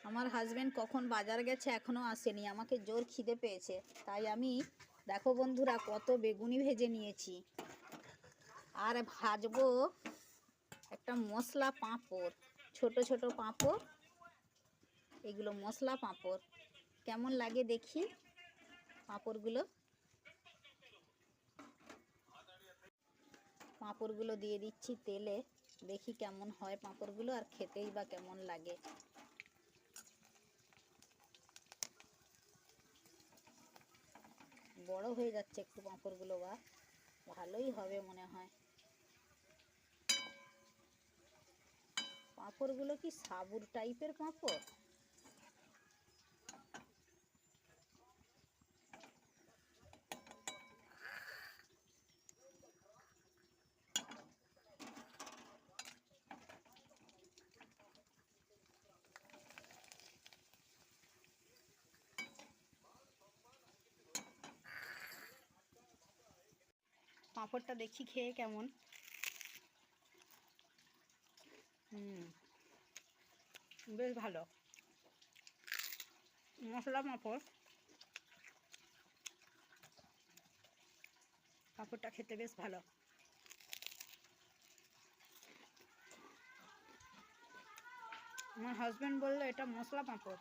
আমার হাজবেন্ড কখন বাজার গেছে এখনো আসেনি, আমাকে জোর খিদে পেয়েছে, তাই আমি দেখো বন্ধুরা কত বেগুনি ভেজে নিয়েছি। আর ভাজবো একটা মশলা পাঁপড়, ছোট ছোট পাঁপড়, এগুলো মশলা পাঁপড়। কেমন লাগে দেখি পাঁপড়গুলো। পাঁপড়গুলো দিয়ে দিচ্ছি তেলে, দেখি কেমন হয় পাঁপড়গুলো আর খেতেই বা কেমন লাগে। বড় হয়ে যাচ্ছে একটু পাঁপড়গুলো, বা ভালোই হবে মনে হয়। পাঁপড়গুলো কি সাবুর টাইপের পাঁপড়? পাঁপড়টা দেখি খেয়ে কেমন। বেশ ভালো মশলা পাঁপড়। পাঁপড়টা খেতে বেশ ভালো। আমার হাজবেন্ড বললো এটা মশলা পাঁপড়।